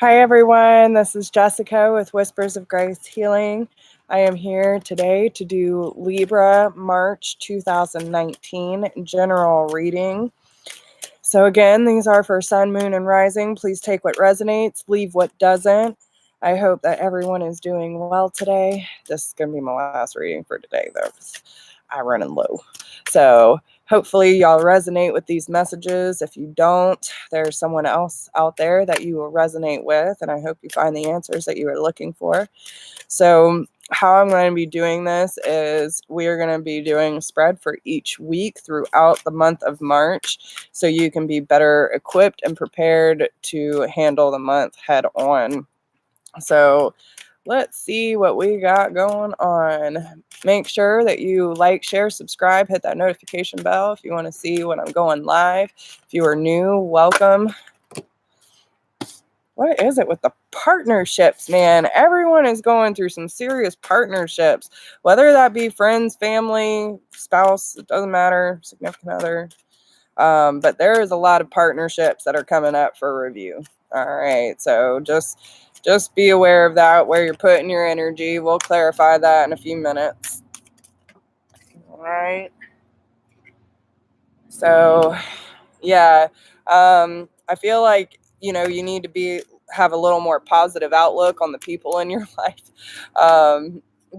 Hi everyone, this is Jessica with Whispers of Grace Healing. I am here today to do Libra March 2019 general reading. So again, these are for Sun, Moon, and Rising. Please take what resonates, leave what doesn't. I hope that everyone is doing well today. This is going to be my last reading for today though, because I'm running low. So hopefully y'all resonate with these messages. If you don't, there's someone else out there that you will resonate with, and I hope you find the answers that you are looking for. So how I'm going to be doing this is we are going to be doing a spread for each week throughout the month of March, so you can be better equipped and prepared to handle the month head on. So let's see what we got going on. Make sure that you like, share, subscribe, hit that notification bell if you want to see when I'm going live. If you are new, welcome. What is it with the partnerships, man? Everyone is going through some serious partnerships, whether that be friends, family, spouse, it doesn't matter, significant other. But there is a lot of partnerships that are coming up for review. All right, so just be aware of that, where you're putting your energy. We'll clarify that in a few minutes. All right. So, yeah, I feel like, you need to have a little more positive outlook on the people in your life.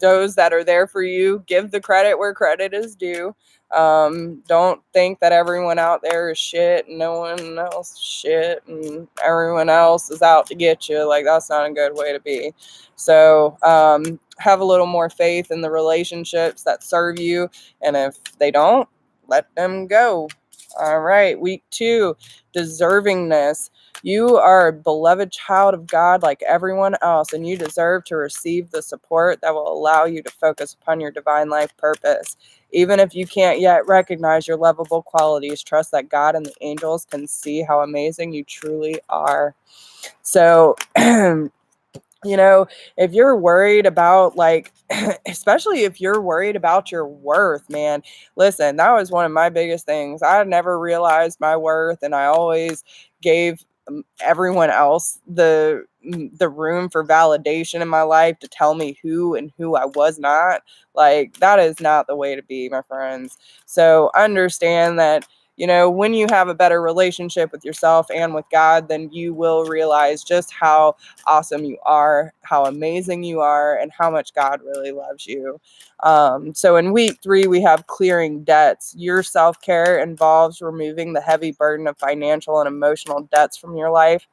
Those that are there for you, give the credit where credit is due. Don't think that everyone out there is shit and no one else is shit and everyone else is out to get you. Like, that's not a good way to be. So have a little more faith in the relationships that serve you, and if they don't, let them go. All right, week 2, deservingness. You are a beloved child of God like everyone else, and you deserve to receive the support that will allow you to focus upon your divine life purpose. Even if you can't yet recognize your lovable qualities, trust that God and the angels can see how amazing you truly are. So, if you're worried about, like, especially if you're worried about your worth, man, listen, that was one of my biggest things. I never realized my worth, and I always gave everyone else the room for validation in my life to tell me who and who I was not. Like, that is not the way to be, my friends. So understand that, when you have a better relationship with yourself and with God, then you will realize just how awesome you are, how amazing you are, and how much God really loves you. So in week 3, we have clearing debts. Your self-care involves removing the heavy burden of financial and emotional debts from your life.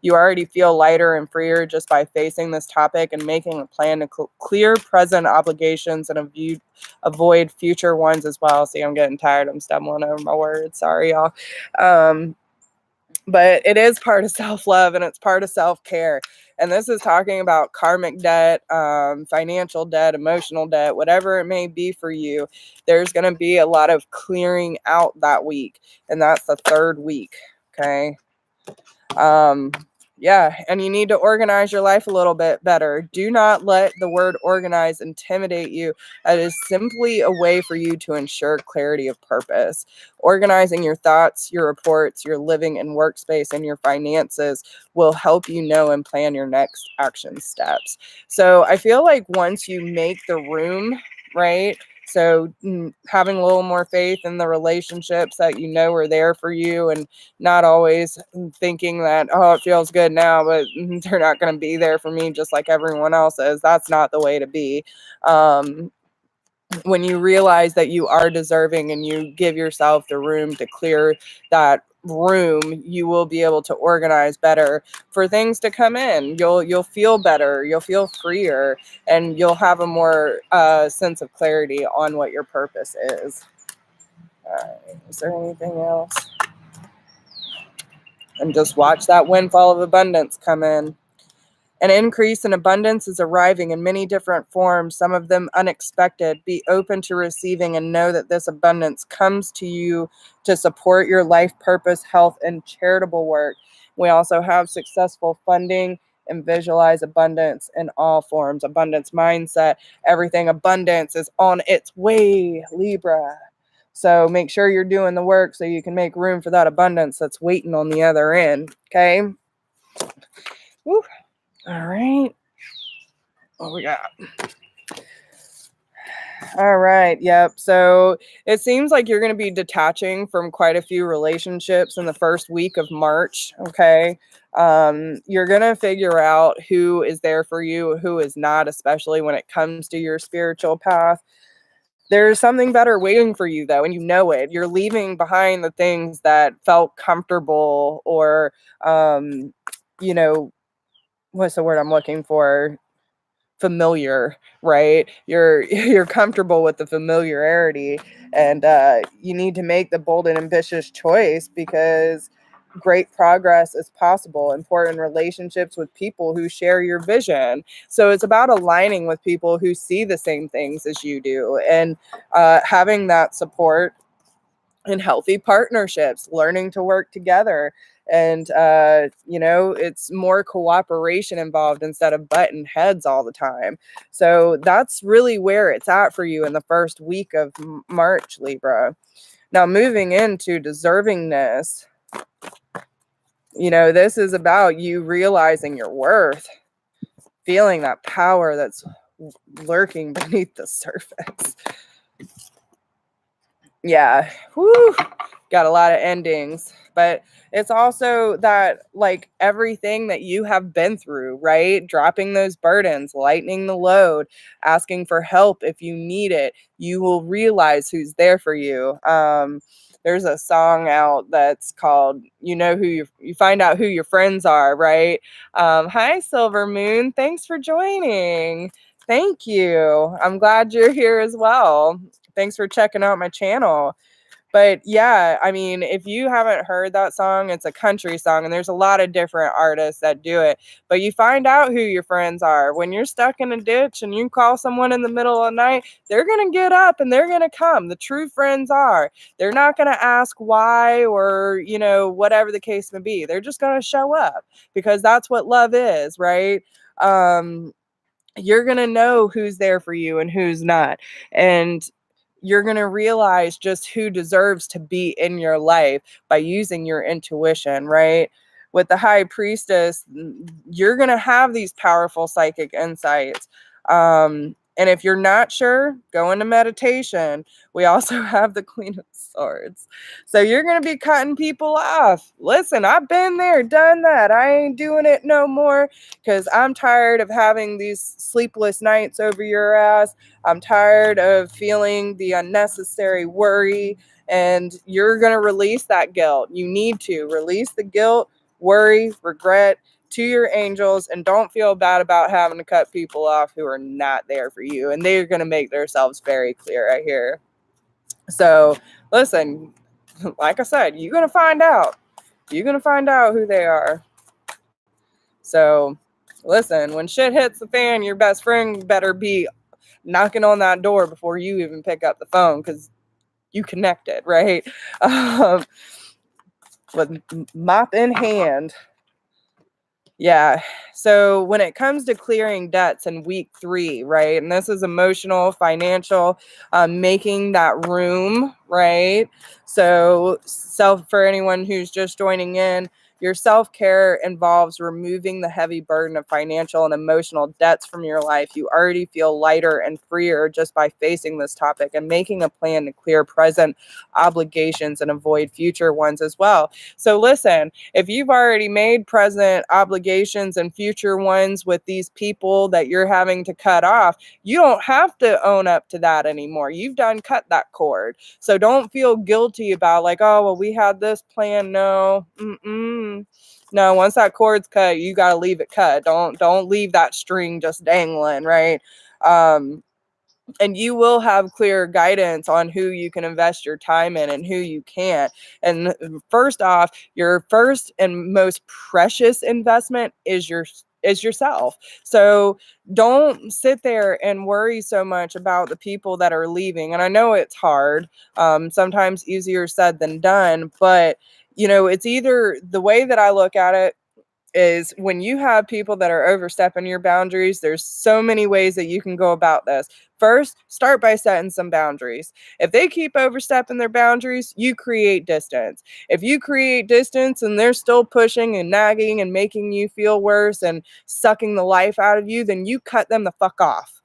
You already feel lighter and freer just by facing this topic and making a plan to clear present obligations and avoid future ones as well. See, I'm getting tired. I'm stumbling over my words. Sorry, y'all. But it is part of self-love, and it's part of self-care. And this is talking about karmic debt, financial debt, emotional debt, whatever it may be for you. There's going to be a lot of clearing out that week, and that's the 3rd week. Okay. Yeah, and you need to organize your life a little bit better. Do not let the word organize intimidate you. It is simply a way for you to ensure clarity of purpose. Organizing your thoughts, your reports, your living and workspace, and your finances will help you know and plan your next action steps. So I feel like once you make the room, right? So having a little more faith in the relationships that are there for you, and not always thinking that, oh, it feels good now, but they're not going to be there for me just like everyone else is. That's not the way to be. When you realize that you are deserving and you give yourself the room to clear that room, you will be able to organize better for things to come in. You'll feel better, you'll feel freer, and you'll have a more sense of clarity on what your purpose is. Is there anything else? And just watch that windfall of abundance come in. An increase in abundance is arriving in many different forms, some of them unexpected. Be open to receiving and know that this abundance comes to you to support your life purpose, health, and charitable work. We also have successful funding and visualize abundance in all forms. Abundance mindset, everything abundance is on its way, Libra. So make sure you're doing the work so you can make room for that abundance that's waiting on the other end, okay? Woo. All right. What we got? All right. Yep. So it seems like you're going to be detaching from quite a few relationships in the first week of March. Okay. You're going to figure out who is there for you, who is not, especially when it comes to your spiritual path. There's something better waiting for you, though, and you know it. You're leaving behind the things that felt comfortable or, you know, what's the word I'm looking for? Familiar, right? You're comfortable with the familiarity, and you need to make the bold and ambitious choice because great progress is possible. Important relationships with people who share your vision. So it's about aligning with people who see the same things as you do, and having that support and healthy partnerships, learning to work together. And, it's more cooperation involved instead of button heads all the time. So that's really where it's at for you in the first week of March, Libra. Now, moving into deservingness, this is about you realizing your worth, feeling that power that's lurking beneath the surface. Yeah. Whew. Got a lot of endings, but it's also that, like, everything that you have been through, right? Dropping those burdens, lightening the load, asking for help if you need it, you will realize who's there for you. There's a song out that's called, you find out who your friends are, right? Hi, Silver Moon. Thanks for joining. Thank you. I'm glad you're here as well. Thanks for checking out my channel. But yeah, I mean, if you haven't heard that song, it's a country song, and there's a lot of different artists that do it. But you find out who your friends are. When you're stuck in a ditch and you call someone in the middle of the night, they're going to get up and they're going to come. The true friends are. They're not going to ask why or, whatever the case may be. They're just going to show up because that's what love is, right? You're going to know who's there for you and who's not. And you're going to realize just who deserves to be in your life by using your intuition, right? With the high priestess, you're going to have these powerful psychic insights. And if you're not sure, go into meditation. We also have the Queen of Swords. So you're going to be cutting people off. Listen, I've been there, done that. I ain't doing it no more because I'm tired of having these sleepless nights over your ass. I'm tired of feeling the unnecessary worry, and you're going to release that guilt. You need to release the guilt, worry, regret to your angels, and don't feel bad about having to cut people off who are not there for you. And they're going to make themselves very clear right here. So listen, like I said, you're going to find out. You're going to find out who they are. So listen, when shit hits the fan, your best friend better be knocking on that door before you even pick up the phone because you connected, right? With mop in hand. Yeah. So when it comes to clearing debts in week 3, right? And this is emotional, financial, making that room, right? So for anyone who's just joining in, your self-care involves removing the heavy burden of financial and emotional debts from your life. You already feel lighter and freer just by facing this topic and making a plan to clear present obligations and avoid future ones as well. So listen, if you've already made present obligations and future ones with these people that you're having to cut off, you don't have to own up to that anymore. You've done cut that cord. So don't feel guilty about like, oh, well, we had this plan. No, no, once that cord's cut, you got to leave it cut. Don't leave that string just dangling, right? And you will have clear guidance on who you can invest your time in and who you can't. And first off, your first and most precious investment is yourself. So don't sit there and worry so much about the people that are leaving. And I know it's hard, sometimes easier said than done, but it's either the way that I look at it is when you have people that are overstepping your boundaries, there's so many ways that you can go about this. First, start by setting some boundaries. If they keep overstepping their boundaries, you create distance. If you create distance and they're still pushing and nagging and making you feel worse and sucking the life out of you, then you cut them the fuck off.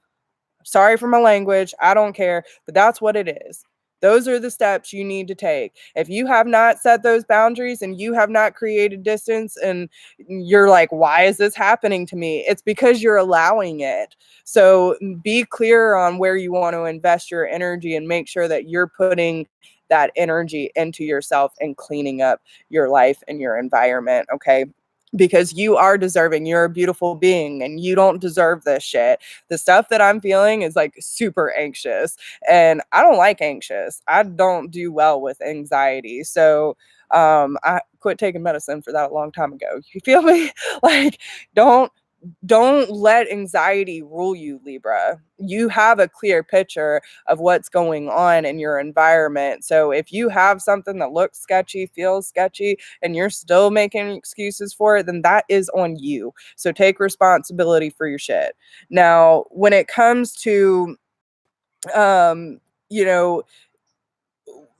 Sorry for my language. I don't care, but that's what it is. Those are the steps you need to take. If you have not set those boundaries and you have not created distance and you're like, why is this happening to me? It's because you're allowing it. So be clear on where you want to invest your energy and make sure that you're putting that energy into yourself and cleaning up your life and your environment. Okay. Because you are deserving. You're a beautiful being and you don't deserve this shit. The stuff that I'm feeling is like super anxious, and I don't like anxious. I don't do well with anxiety. So I quit taking medicine for that a long time ago. You feel me? Like, don't don't let anxiety rule you, Libra. You have a clear picture of what's going on in your environment. So if you have something that looks sketchy, feels sketchy, and you're still making excuses for it, then that is on you. So take responsibility for your shit. Now, when it comes to um, you know,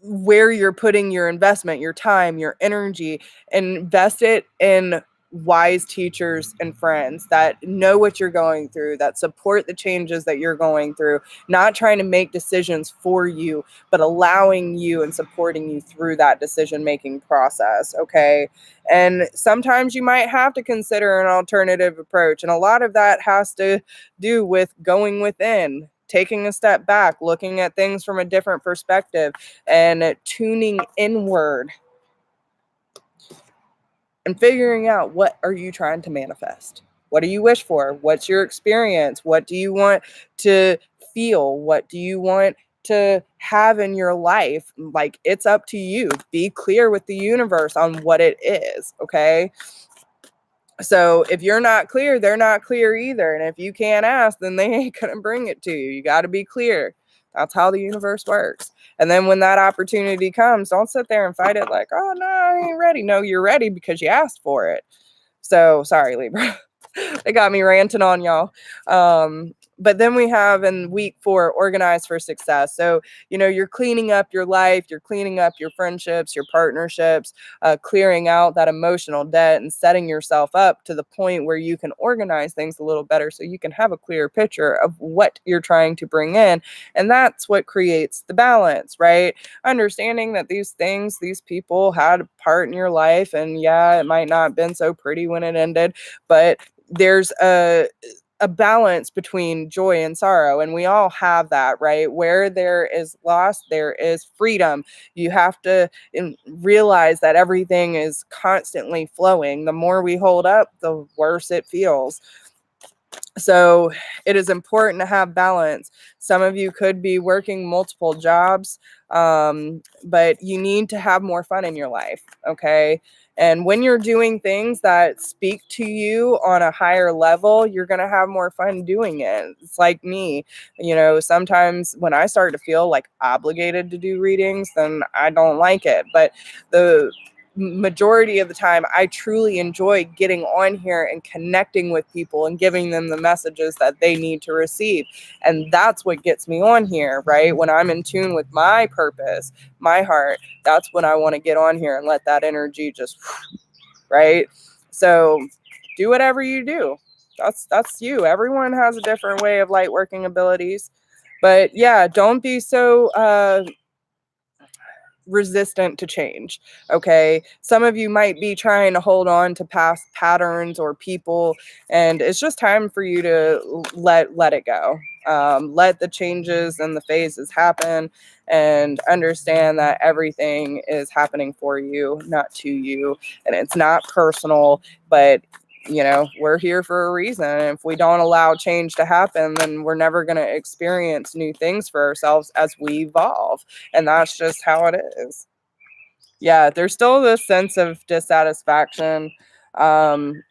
where you're putting your investment, your time, your energy, invest it in wise teachers and friends that know what you're going through, that support the changes that you're going through, not trying to make decisions for you, but allowing you and supporting you through that decision making process. Okay. And sometimes you might have to consider an alternative approach. And a lot of that has to do with going within, taking a step back, looking at things from a different perspective, and tuning inward and figuring out, what are you trying to manifest? What do you wish for? What's your experience? What do you want to feel? What do you want to have in your life? Like, it's up to you. Be clear with the universe on what it is, okay? So if you're not clear, they're not clear either. And if you can't ask, then they ain't going to bring it to you. You got to be clear. That's how the universe works. And then when that opportunity comes, don't sit there and fight it like, oh, no, I ain't ready. No, you're ready because you asked for it. So sorry, Libra. It got me ranting on y'all. But then we have in week 4, organize for success. So, you're cleaning up your life, you're cleaning up your friendships, your partnerships, clearing out that emotional debt and setting yourself up to the point where you can organize things a little better so you can have a clear picture of what you're trying to bring in. And that's what creates the balance, right? Understanding that these things, these people had a part in your life, and yeah, it might not have been so pretty when it ended, but there's a balance between joy and sorrow, and we all have that, right? Where there is loss, there is freedom. You have to realize that everything is constantly flowing. The more we hold up, the worse it feels. So it is important to have balance. Some of you could be working multiple jobs, but you need to have more fun in your life, okay? And when you're doing things that speak to you on a higher level, you're going to have more fun doing it. It's like me, sometimes when I start to feel like obligated to do readings, then I don't like it. But the majority of the time, I truly enjoy getting on here and connecting with people and giving them the messages that they need to receive. And that's what gets me on here, right? When I'm in tune with my purpose, my heart, that's when I want to get on here and let that energy just, right? So do whatever you do. That's you. Everyone has a different way of light working abilities. But yeah, don't be so resistant to change. Okay. Some of you might be trying to hold on to past patterns or people, and it's just time for you to let it go. Let the changes and the phases happen, and understand that everything is happening for you, not to you. And it's not personal, but we're here for a reason. And if we don't allow change to happen, then we're never going to experience new things for ourselves as we evolve. And that's just how it is. Yeah, there's still this sense of dissatisfaction. Um,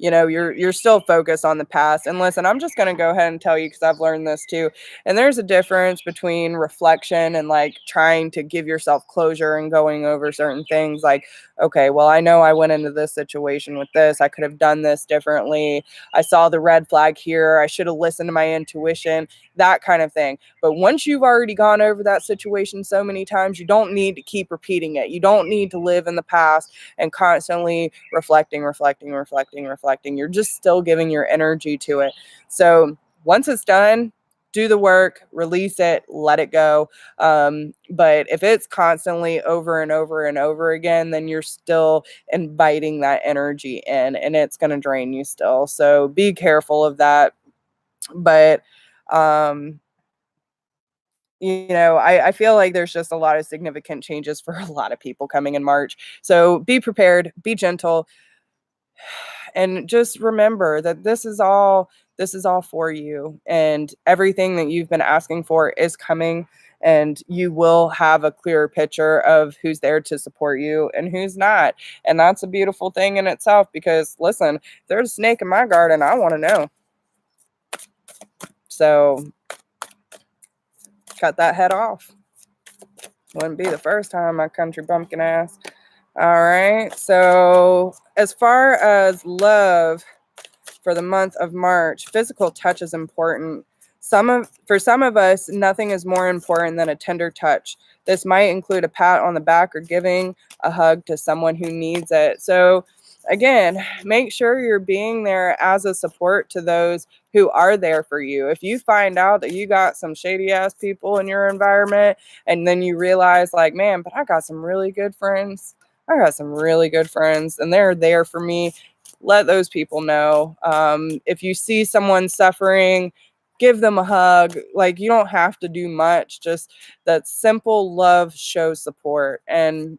you're still focused on the past. And listen, I'm just going to go ahead and tell you, because I've learned this too. And there's a difference between reflection and like trying to give yourself closure and going over certain things like, okay, well, I know I went into this situation with this. I could have done this differently. I saw the red flag here. I should have listened to my intuition, that kind of thing. But once you've already gone over that situation so many times, you don't need to keep repeating it. You don't need to live in the past and constantly reflecting. You're just still giving your energy to it. So once it's done, do the work, release it, let it go. But if it's constantly over and over and over again, then you're still inviting that energy in, and it's going to drain you still. So be careful of that. But I feel like there's just a lot of significant changes for a lot of people coming in March. So be prepared, be gentle, and just remember that this is all for you, and everything that you've been asking for is coming, and you will have a clearer picture of who's there to support you and who's not. And that's a beautiful thing in itself, because listen, if there's a snake in my garden, I want to know. So cut that head off. Wouldn't be the first time, my country bumpkin ass. All right, so as far as love for the month of March, physical touch is important. For some of us, nothing is more important than a tender touch. This might include a pat on the back or giving a hug to someone who needs it. So again, make sure you're being there as a support to those who are there for you. If you find out that you got some shady ass people in your environment, and then you realize like, man, but I got some really good friends. And they're there for me. Let those people know. If you see someone suffering, give them a hug. Like, you don't have to do much. Just that simple love shows support. And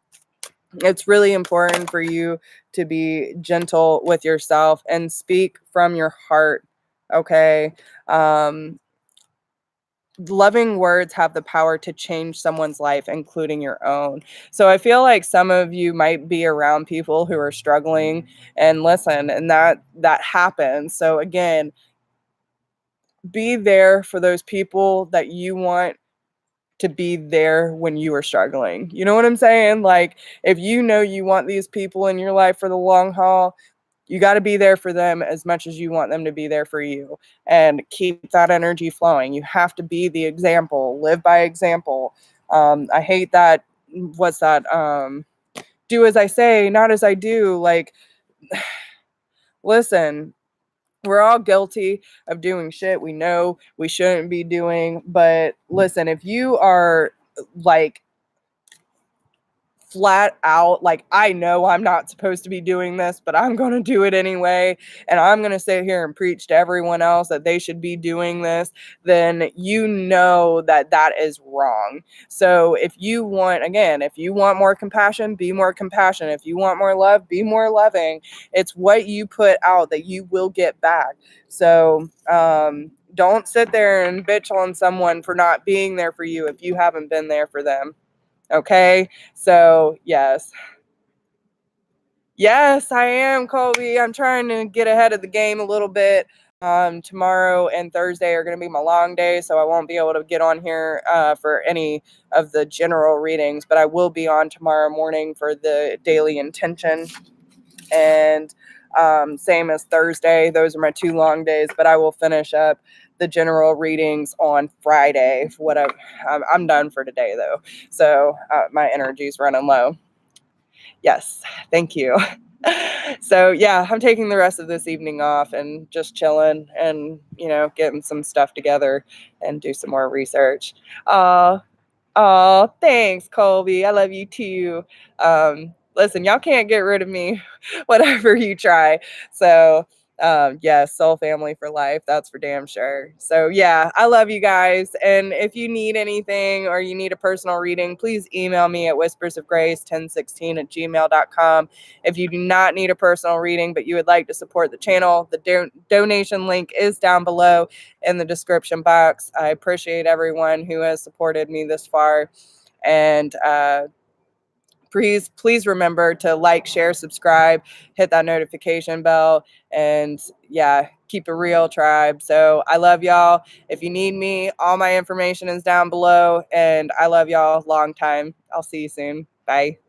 it's really important for you to be gentle with yourself and speak from your heart. Okay. Loving words have the power to change someone's life, including your own. So I feel like some of you might be around people who are struggling, and listen, and that happens. So again, be there for those people that you want to be there when you are struggling. You know what I'm saying? Like, if you know you want these people in your life for the long haul, you got to be there for them as much as you want them to be there for you, and keep that energy flowing. You have to be the example, live by example. I hate that. What's that? Do as I say, not as I do. Like, listen, we're all guilty of doing shit we know we shouldn't be doing. But listen, if you are like flat out like, I know I'm not supposed to be doing this, but I'm going to do it anyway, and I'm going to sit here and preach to everyone else that they should be doing this, then you know that that is wrong. So if you want more compassion, be more compassionate. If you want more love, be more loving. It's what you put out that you will get back. So don't sit there and bitch on someone for not being there for you if you haven't been there for them. Okay, so yes. Yes, I am, Colby. I'm trying to get ahead of the game a little bit. Tomorrow and Thursday are going to be my long day, so I won't be able to get on here for any of the general readings, but I will be on tomorrow morning for the daily intention. And same as Thursday. Those are my 2 long days, but I will finish up the general readings on Friday. I'm done for today, though. So my energy's running low. Yes, thank you. So yeah, I'm taking the rest of this evening off and just chilling and, getting some stuff together and do some more research. Oh, thanks, Colby. I love you too. Listen, y'all can't get rid of me, whatever you try. So, yeah, soul family for life. That's for damn sure. So, yeah, I love you guys. And if you need anything or you need a personal reading, please email me at whispersofgrace1016@gmail.com. If you do not need a personal reading, but you would like to support the channel, the donation link is down below in the description box. I appreciate everyone who has supported me this far, and please remember to like, share, subscribe, hit that notification bell, and yeah, keep it real, tribe. So I love y'all. If you need me, all my information is down below, and I love y'all long time. I'll see you soon. Bye.